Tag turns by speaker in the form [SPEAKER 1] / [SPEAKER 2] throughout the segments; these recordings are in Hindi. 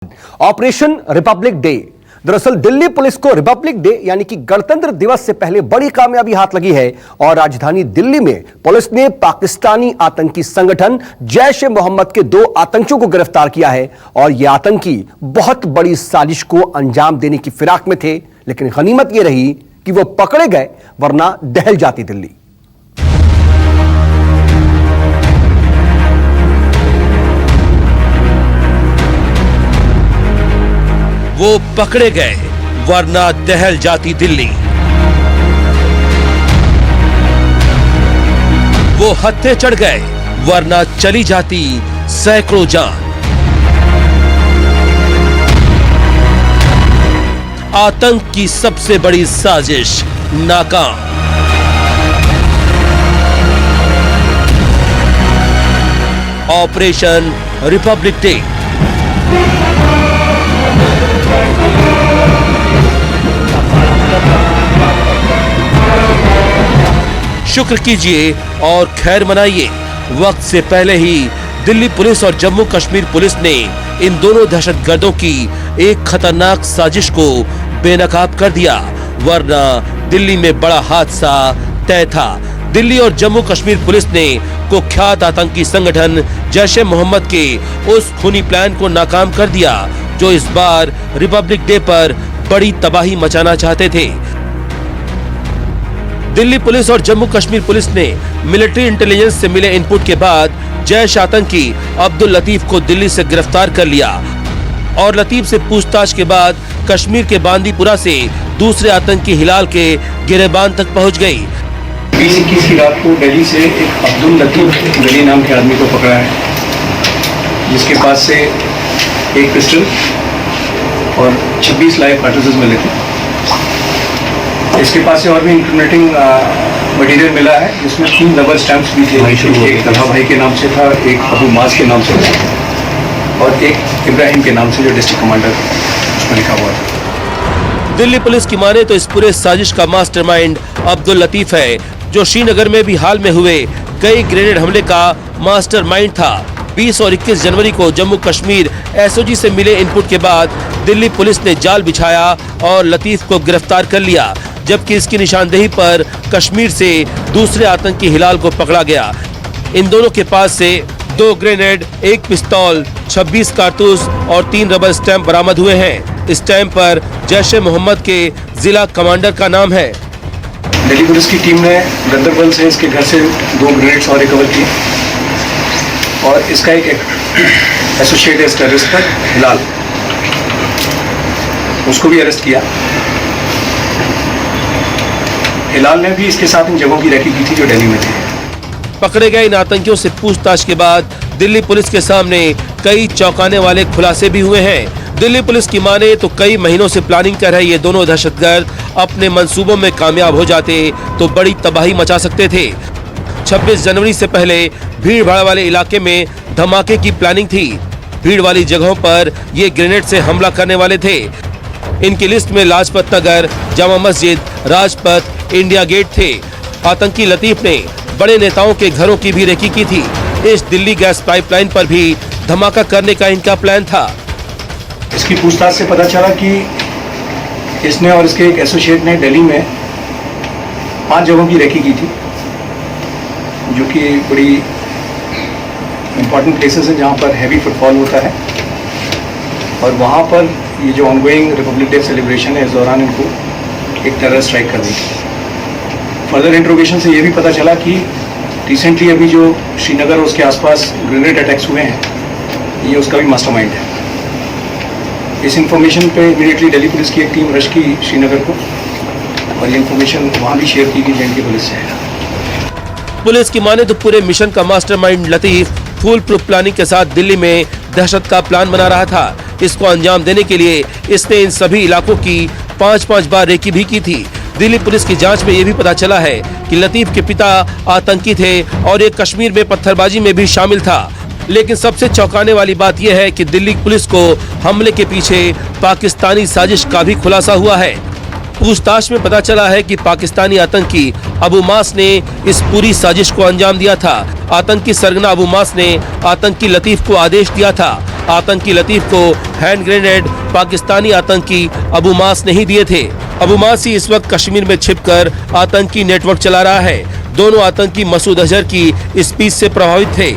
[SPEAKER 1] Operation Republic day. दरअसल दिल्ली पुलिस को रिपब्लिक डे यानी कि गणतंत्र दिवस से पहले बड़ी कामयाबी हाथ लगी है और राजधानी दिल्ली में पुलिस ने पाकिस्तानी आतंकी संगठन जैश ए मोहम्मद के 2 आतंकियों को गिरफ्तार किया है। और ये आतंकी बहुत बड़ी साजिश को अंजाम देने की फिराक में थे, लेकिन गनीमत यह रही कि वो पकड़े गए, वरना दहल जाती दिल्ली।
[SPEAKER 2] वो पकड़े गए वरना दहल जाती दिल्ली। वो हत्थे चढ़ गए वरना चली जाती सैकड़ों जान। आतंक की सबसे बड़ी साजिश नाकाम। Operation Republic day. शुक्र कीजिए और खैर मनाइए, वक्त से पहले ही दिल्ली पुलिस और जम्मू कश्मीर पुलिस ने इन दोनों दहशतगर्दों की एक खतरनाक साजिश को बेनकाब कर दिया, वरना दिल्ली में बड़ा हादसा तय था। दिल्ली और जम्मू कश्मीर पुलिस ने कुख्यात आतंकी संगठन जैश ए मोहम्मद के उस खूनी प्लान को नाकाम कर दिया जो इस बार रिपब्लिक डे पर बड़ी तबाही मचाना चाहते थे। दिल्ली पुलिस और जम्मू कश्मीर पुलिस ने मिलिट्री इंटेलिजेंस से मिले इनपुट के बाद जैश आतंकी अब्दुल लतीफ को दिल्ली से गिरफ्तार कर लिया और लतीफ से पूछताछ के बाद कश्मीर के बांदीपुरा से दूसरे आतंकी हिलाल के गिरेबान तक पहुंच गई।
[SPEAKER 3] 20-21 की रात को दिल्ली से एक अब्दुल लतीफ गली नाम के आदमी को पकड़ा है, जिसके पास से एक पिस्टल और 26 लाइव कार्ट्रिजेस मिले थे। इसके पास से और भी इंक्रिमिनेटिंग मटेरियल मिला है, जिसमें 3 डबल स्टैंप्स भी थे। एक तलहा भाई के नाम से था, एक अबू मास के नाम से था और एक इब्राहिम के नाम से जो डिस्ट्रिक्ट कमांडर उसमें लिखा हुआ था।
[SPEAKER 2] दिल्ली पुलिस की माने तो इस पूरे साजिश का मास्टरमाइंड अब्दुल लतीफ है, जो श्रीनगर में भी हाल में हुए कई ग्रेनेड हमले का मास्टरमाइंड था। 20 और 21 जनवरी को जम्मू कश्मीर एसओजी से मिले इनपुट के बाद दिल्ली पुलिस ने जाल बिछाया और लतीफ को गिरफ्तार कर लिया, जबकि इसकी निशानदेही पर कश्मीर से दूसरे आतंकी हिलाल को पकड़ा गया। इन दोनों के पास से 2 ग्रेनेड, 1 पिस्तौल, 26 कारतूस और 3 रबर स्टैंप बरामद हुए हैं। स्टैंप पर जैश ए मोहम्मद के जिला कमांडर का नाम है।
[SPEAKER 3] दिल्ली पुलिस की टीम ने गंदरबल से इसके घर से 2 ग्रेनेड्स और रिकवर किए और इसका एक एसोसिएट है इस टेररिस्ट पर, हिलाल, उसको भी अरेस्ट किया। हिलाल ने भी इसके साथ इन जगहों की रेकी की थी जो दिल्ली में थे।
[SPEAKER 2] पकड़े गए इन आतंकियों से पूछताछ के बाद दिल्ली पुलिस के सामने कई चौंकाने वाले खुलासे भी हुए हैं। दिल्ली पुलिस की माने तो कई महीनों से प्लानिंग कर रहे ये दोनों दहशतगर्द अपने मंसूबों में कामयाब हो जाते तो बड़ी तबाही मचा सकते थे। 26 जनवरी से पहले भीड़ भाड़ वाले इलाके में धमाके की प्लानिंग थी। भीड़ वाली जगहों पर ये ग्रेनेड से हमला करने वाले थे। इनकी लिस्ट में लाजपत नगर, जामा मस्जिद, राजपथ, इंडिया गेट थे। आतंकी लतीफ ने बड़े नेताओं के घरों की भी रेकी की थी। इस दिल्ली गैस पाइपलाइन पर भी धमाका करने का इनका प्लान था।
[SPEAKER 3] इसकी पूछताछ से पता चला कि इसने और इसके एक एसोसिएट ने दिल्ली में 5 जगहों की रेकी की थी, जो कि बड़ी इंपॉर्टेंट प्लेसेस हैं जहाँ पर हैवी फुटफॉल होता है। और वहाँ पर ये जो ऑनगोइंग रिपब्लिक डे सेलिब्रेशन है, इस दौरान इनको एक टेरर स्ट्राइक कर दी। फर्दर इंट्रोगेशन से ये भी पता चला कि रिसेंटली अभी जो श्रीनगर और उसके आसपास ग्रेनेड अटैक्स हुए हैं, ये उसका भी मास्टरमाइंड है। इस इंफॉर्मेशन पे इमीडिएटली दिल्ली पुलिस की एक टीम रश की श्रीनगर को और ये इंफॉर्मेशन वहाँ भी शेयर की गई जेएनके पुलिस से।
[SPEAKER 2] पुलिस की माने तो पूरे मिशन का mastermind Latif full proof planning के साथ दिल्ली में दहशत का प्लान बना रहा था। इसको अंजाम देने के लिए इसने इन सभी इलाकों की 5-5 बार रेकी भी की थी। दिल्ली पुलिस की जांच में यह भी पता चला है कि लतीफ के पिता आतंकी थे और एक कश्मीर में पत्थरबाजी में भी शामिल था। लेकिन सबसे चौंकाने वाली बात यह है कि दिल्ली पुलिस को हमले के पीछे पाकिस्तानी साजिश का भी खुलासा हुआ है। पूछताछ में पता चला है कि पाकिस्तानी आतंकी अबू मास ने इस पूरी साजिश को अंजाम दिया था। आतंकी सरगना अबू मास ने आतंकी लतीफ को आदेश दिया था। आतंकी लतीफ को हैंड ग्रेनेड पाकिस्तानी आतंकी अबू मास ने ही दिए थे। अबू मास ही इस वक्त कश्मीर में छिपकर आतंकी नेटवर्क चला रहा है। दोनों आतंकी मसूद अजहर की स्पीच से प्रभावित थे।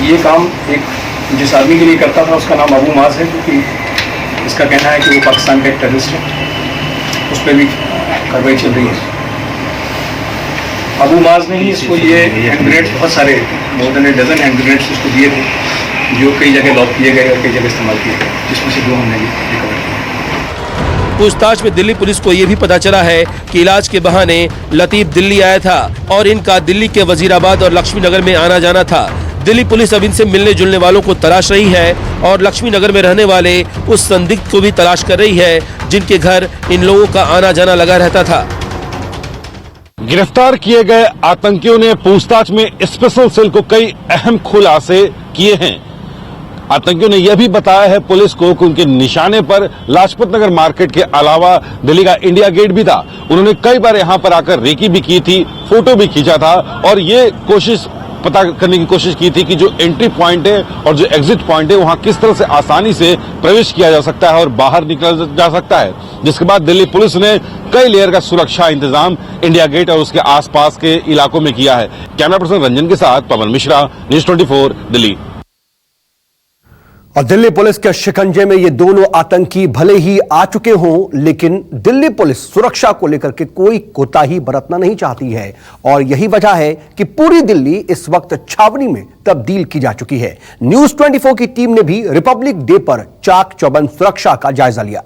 [SPEAKER 3] ये काम एक जिस आदमी के लिए करता था उसका नाम अबू मास है, क्योंकि इसका कहना है कि वो पाकिस्तान का एक टेररिस्ट है। उस पर भी कार्रवाई चल रही है। अबू मास ने ही इसको ये हैंड ग्रेनेड्स, बहुत सारे more than dozen hand grenades उसको दिए थे, जो कई जगह लॉक किए गए और कई जगह इस्तेमाल किए गए, जिसमें से 2 हमने भी रिकवर किए।
[SPEAKER 2] पूछताछ में दिल्ली पुलिस को यह भी पता चला है कि इलाज के बहाने लतीफ दिल्ली आया था और इनका दिल्ली के वजीराबाद और लक्ष्मी नगर में आना जाना था। दिल्ली पुलिस अब इनसे मिलने जुलने वालों को तलाश रही है और लक्ष्मी नगर में रहने वाले उस संदिग्ध को भी तलाश कर रही है जिनके घर इन लोगों का आना जाना लगा रहता था।
[SPEAKER 4] गिरफ्तार किए गए आतंकियों ने पूछताछ में स्पेशल सेल को कई अहम खुलासे किए हैं। आतंकियों ने यह भी बताया है पुलिस को कि उनके निशाने पर लाजपत नगर मार्केट के अलावा दिल्ली का इंडिया गेट भी था। उन्होंने कई बार यहां पर आकर रेकी भी की थी, फोटो भी खींचा था और ये पता करने की कोशिश की थी कि जो एंट्री पॉइंट है और जो एग्जिट पॉइंट है वहां किस तरह से आसानी से प्रवेश किया जा सकता है और बाहर निकला जा सकता है। जिसके बाद दिल्ली पुलिस ने कई लेयर का सुरक्षा इंतजाम इंडिया गेट और उसके आसपास के इलाकों में किया है। कैमरा पर्सन रंजन के साथ पवन मिश्रा, न्यूज़ 24 दिल्ली।
[SPEAKER 1] और दिल्ली पुलिस के शिकंजे में ये दोनों आतंकी भले ही आ चुके हों, लेकिन दिल्ली पुलिस सुरक्षा को लेकर के कोई कोताही बरतना नहीं चाहती है और यही वजह है कि पूरी दिल्ली इस वक्त छावनी में तब्दील की जा चुकी है। न्यूज़ 24 की टीम ने भी रिपब्लिक डे पर चाक चौबंद सुरक्षा का जायजा लिया।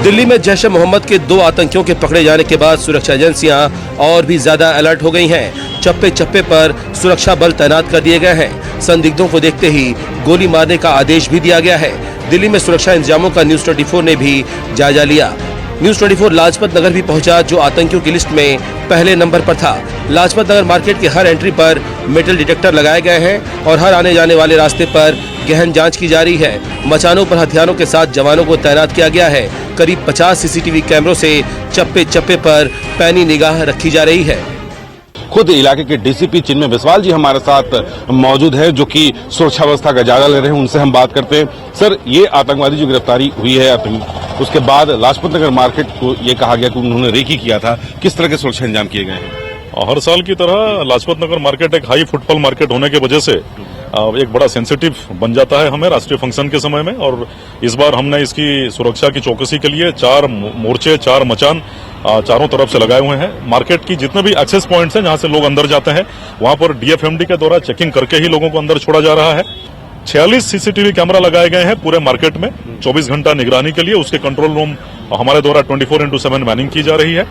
[SPEAKER 2] दिल्ली में जैश-ए-मोहम्मद के 2 आतंकियों के पकड़े जाने के बाद सुरक्षा एजेंसियां और भी ज्यादा अलर्ट हो गई हैं। चप्पे चप्पे पर सुरक्षा बल तैनात कर दिए गए हैं। संदिग्धों को देखते ही गोली मारने का आदेश भी दिया गया है। दिल्ली में सुरक्षा इंतजामों का न्यूज़ 24 ने भी जायजा लिया। न्यूज़ 24 लाजपत नगर भी पहुंचा, जो आतंकियों की लिस्ट में पहले नंबर पर था। लाजपत नगर मार्केट के हर एंट्री पर मेटल डिटेक्टर लगाए गए हैं और हर आने जाने वाले रास्ते पर गहन जांच की जा रही है। मचानों पर हथियारों के साथ जवानों को तैनात किया गया है। करीब 50 सीसीटीवी कैमरों से चप्पे चप्पे पर पैनी निगाह रखी जा रही है।
[SPEAKER 4] खुद इलाके के डीसीपी चिन्मय बिस्वाल जी हमारे साथ मौजूद है, जो कि सुरक्षा व्यवस्था का जायजा ले रहे हैं। उनसे हम बात करते हैं। सर, ये आतंकवादी जो गिरफ्तारी हुई है उसके बाद लाजपत नगर मार्केट को ये कहा गया कि उन्होंने रेकी किया था, किस तरह के सुरक्षा इंतजाम किए गए हैं?
[SPEAKER 5] हर साल की तरह लाजपत नगर मार्केट एक हाई फुटफॉल मार्केट होने की वजह से एक बड़ा सेंसिटिव बन जाता है हमें राष्ट्रीय फंक्शन के समय में, और इस बार हमने इसकी सुरक्षा की चौकसी के लिए 4 मोर्चे, 4 मचान चारों तरफ से लगाए हुए हैं। मार्केट की जितने भी एक्सेस पॉइंट्स हैं जहां से लोग अंदर जाते हैं, वहां पर डीएफएमडी के द्वारा चेकिंग करके ही लोगों को अंदर छोड़ा जा रहा है। 46 सीसीटीवी कैमरा लगाए गए हैं पूरे मार्केट में 24 घंटा निगरानी के लिए। उसके कंट्रोल रूम हमारे द्वारा 24/7 मैनिंग की जा रही है।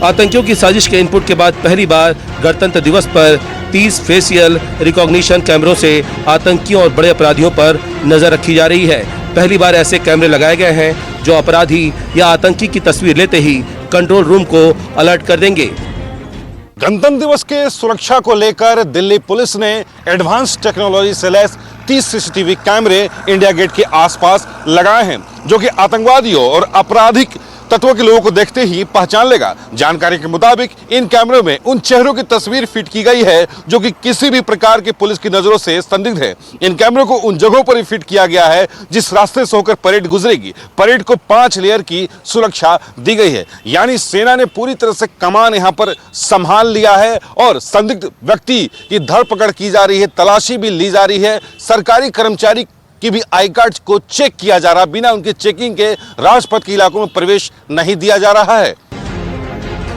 [SPEAKER 2] आतंकियों की साजिश के इनपुट के बाद पहली बार गणतंत्र दिवस पर 30 फेशियल रिकॉग्निशन कैमरों से आतंकियों और बड़े अपराधियों पर नजर रखी जा रही है। पहली बार ऐसे कैमरे लगाए गए हैं जो अपराधी या आतंकी की तस्वीर लेते ही कंट्रोल रूम को अलर्ट कर देंगे।
[SPEAKER 4] गणतंत्र दिवस के सुरक्षा को लेकर दिल्ली पुलिस ने एडवांस टेक्नोलॉजी से लैस 30 सीसीटीवी कैमरे इंडिया गेट के आसपास लगाए हैं, जो कि आतंकवादियों और आपराधिक तत्वों के लोगों को देखते ही पहचान लेगा। जानकारी के मुताबिक इन कैमरों में उन चेहरों की तस्वीर फिट की गई है जो कि किसी भी प्रकार की पुलिस की नजरों से संदिग्ध है। इन कैमरों को उन जगहों पर ही फिट किया गया है जिस रास्ते से होकर परेड गुजरेगी। परेड को 5 लेयर की सुरक्षा दी गई है, यानी सेना ने पूरी तरह से कमान यहां पर संभाल लिया है और संदिग्ध व्यक्ति की धरपकड़ की जा रही है, तलाशी भी ली जा रही है। सरकारी कर्मचारी की भी आई कार्ड को चेक किया जा रहा, बिना उनके चेकिंग के राजपथ के इलाकों में प्रवेश नहीं दिया जा रहा है।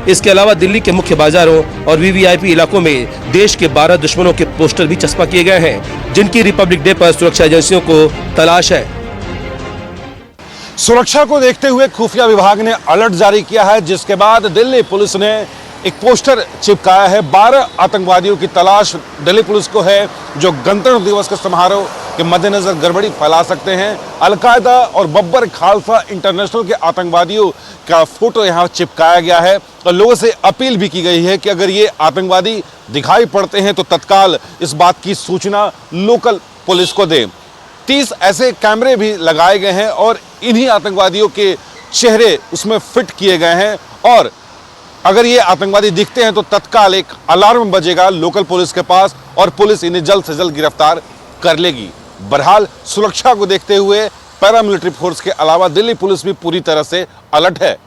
[SPEAKER 2] इसके अलावा दिल्ली के मुख्य बाजारों और वीवीआईपी इलाकों में देश के 12 दुश्मनों के पोस्टर भी चस्पा किए गए हैं, जिनकी रिपब्लिक डे पर सुरक्षा एजेंसियों को तलाश है।
[SPEAKER 4] सुरक्षा को देखते हुए खुफिया विभाग ने अलर्ट जारी किया है, जिसके बाद दिल्ली पुलिस ने एक पोस्टर चिपकाया है। 12 आतंकवादियों की तलाश दिल्ली पुलिस को है जो गणतंत्र दिवस के समारोह के मद्देनजर गड़बड़ी फैला सकते हैं। अलकायदा और बब्बर खालसा इंटरनेशनल के आतंकवादियों का फोटो यहां चिपकाया गया है और लोगों से अपील भी की गई है कि अगर ये आतंकवादी दिखाई पड़ते हैं तो तत्काल इस बात की सूचना लोकल पुलिस को दें। 30 ऐसे कैमरे भी लगाए गए हैं और इन्हीं आतंकवादियों के चेहरे उसमें फिट किए गए हैं और अगर ये आतंकवादी दिखते हैं तो तत्काल एक अलार्म बजेगा लोकल पुलिस के पास और पुलिस इन्हें जल्द से जल्द गिरफ्तार कर लेगी। बहरहाल सुरक्षा को देखते हुए पैरामिलिट्री फोर्स के अलावा दिल्ली पुलिस भी पूरी तरह से अलर्ट है।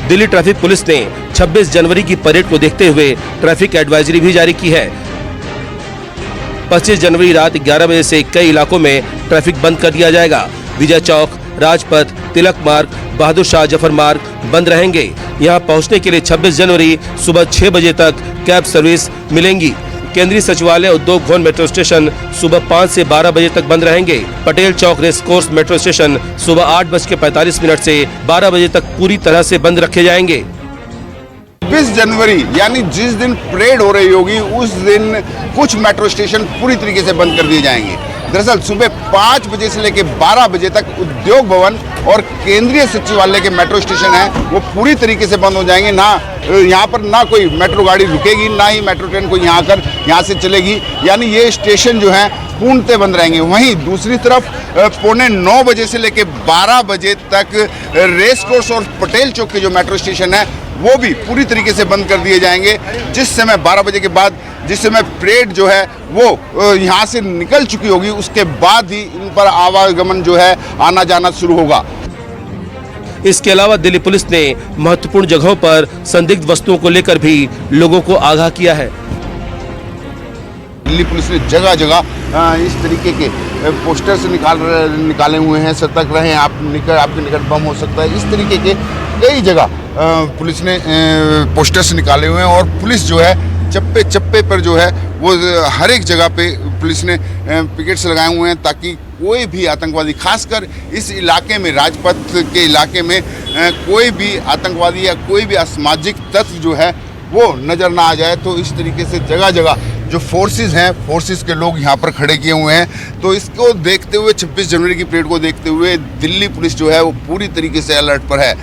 [SPEAKER 2] दिल्ली ट्रैफिक पुलिस ने 26 जनवरी की परेड को देखते हुए ट्रैफिक एडवाइजरी भी जारी की है। 25 जनवरी रात 11 बजे से कई इलाकों में ट्रैफिक बंद कर दिया जाएगा। विजय चौक, राजपथ, तिलक मार्ग, बहादुर शाह जफर मार्ग बंद रहेंगे। यहां पहुंचने के लिए 26 जनवरी सुबह 6 बजे तक कैब सर्विस मिलेंगी। केंद्रीय सचिवालय, उद्योग भवन मेट्रो स्टेशन सुबह 5 से 12 बजे तक बंद रहेंगे। पटेल चौक रेस कोर्स मेट्रो स्टेशन सुबह 8:45 से 12 बजे तक पूरी तरह से बंद रखे जाएंगे।
[SPEAKER 6] 20 जनवरी यानी जिस दिन परेड हो रही होगी उस दिन कुछ मेट्रो स्टेशन पूरी तरीके से बंद कर दिए जाएंगे। दरअसल सुबह 5 बजे से लेकर 12 बजे तक उद्योग भवन और केंद्रीय सचिवालय के मेट्रो स्टेशन हैं वो पूरी तरीके से बंद हो जाएंगे। ना यहाँ पर ना कोई मेट्रो गाड़ी रुकेगी, ना ही मेट्रो ट्रेन को यहाँ से चलेगी, यानी ये स्टेशन जो हैं पूर्णतः बंद रहेंगे। वहीं दूसरी तरफ 9:15 बजे से लेकर 12 बजे तक रेस कोर्स और पटेल चौक के जो मेट्रो स्टेशन है वो भी पूरी तरीके से बंद कर दिए जाएंगे। जिस समय 12 बजे के बाद जिस समय परेड जो है वो यहाँ से निकल चुकी होगी उसके बाद ही इन पर आवागमन जो है आना जाना शुरू होगा।
[SPEAKER 2] इसके अलावा दिल्ली पुलिस ने महत्वपूर्ण जगहों पर संदिग्ध वस्तुओं को लेकर भी लोगों को आगाह किया है।
[SPEAKER 6] दिल्ली पुलिस ने जगह जगह इस तरीके के पोस्टर्स निकाले हुए हैं, सतर्क रहें, आपके निकट बम हो सकता है। इस तरीके के कई जगह पुलिस ने पोस्टर्स निकाले हुए हैं और पुलिस जो है चप्पे चप्पे पर जो है वो हर एक जगह पे पुलिस ने पिकेट्स लगाए हुए हैं ताकि कोई भी आतंकवादी, खासकर इस इलाके में, राजपथ के इलाके में कोई भी आतंकवादी या कोई भी असामाजिक तत्व जो है वो नज़र ना आ जाए। तो इस तरीके से जगह जगह जो फोर्सेस हैं, फोर्सेस के लोग यहाँ पर खड़े किए हुए हैं। तो इसको देखते हुए 26 जनवरी की परेड को देखते हुए दिल्ली पुलिस जो है वो पूरी तरीके से अलर्ट पर है।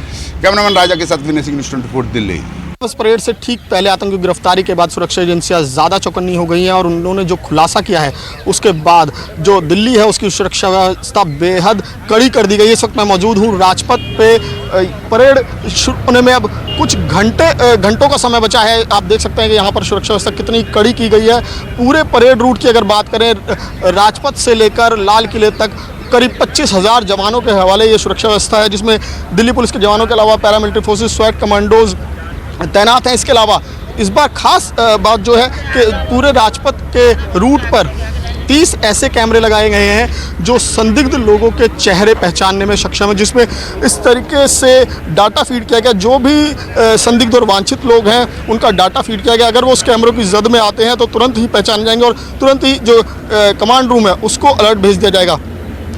[SPEAKER 6] कैमरामैन राजा के साथ विनय सिंह, न्यूज़ 24 दिल्ली।
[SPEAKER 7] इस परेड से ठीक पहले आतंकी गिरफ्तारी के बाद सुरक्षा एजेंसियां ज़्यादा चौकन्नी हो गई हैं और उन्होंने जो खुलासा किया है उसके बाद जो दिल्ली है उसकी सुरक्षा व्यवस्था बेहद कड़ी कर दी गई है। इस वक्त मैं मौजूद हूँ राजपथ पे। परेड शुरू होने में अब कुछ घंटों का समय बचा है। आप देख सकते हैं कि यहाँ पर सुरक्षा व्यवस्था कितनी कड़ी की गई है। पूरे परेड रूट की अगर बात करें, राजपथ से लेकर लाल किले तक करीब 25,000 जवानों के हवाले ये सुरक्षा व्यवस्था है, जिसमें दिल्ली पुलिस के जवानों के अलावा पैरामिलिट्री फोर्सेस, स्वैट कमांडोज तैनात हैं। इसके अलावा इस बार खास बात जो है कि पूरे राजपथ के रूट पर 30 ऐसे कैमरे लगाए गए हैं जो संदिग्ध लोगों के चेहरे पहचानने में सक्षम है, जिसमें इस तरीके से डाटा फीड किया गया। जो भी संदिग्ध और वांछित लोग हैं उनका डाटा फीड किया गया। अगर वो उस कैमरों की जद में आते हैं तो तुरंत ही पहचान जाएंगे और तुरंत ही जो कमांड रूम है उसको अलर्ट भेज दिया जाएगा।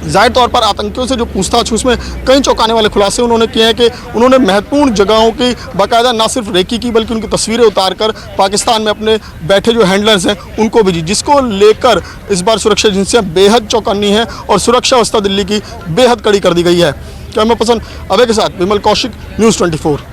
[SPEAKER 7] जाहिर तौर पर आतंकियों से जो पूछताछ उसमें कई चौंकाने वाले खुलासे उन्होंने किए हैं कि उन्होंने महत्वपूर्ण जगहों की बाकायदा न सिर्फ रेकी की बल्कि उनकी तस्वीरें उतारकर पाकिस्तान में अपने बैठे जो हैंडलर्स हैं उनको भेजी, जिसको लेकर इस बार सुरक्षा एजेंसियां बेहद चौकन्नी हैं और सुरक्षा व्यवस्था दिल्ली की बेहद कड़ी कर दी गई है। कैमरा पर्सन अभय के साथ विमल कौशिक, न्यूज़ 24।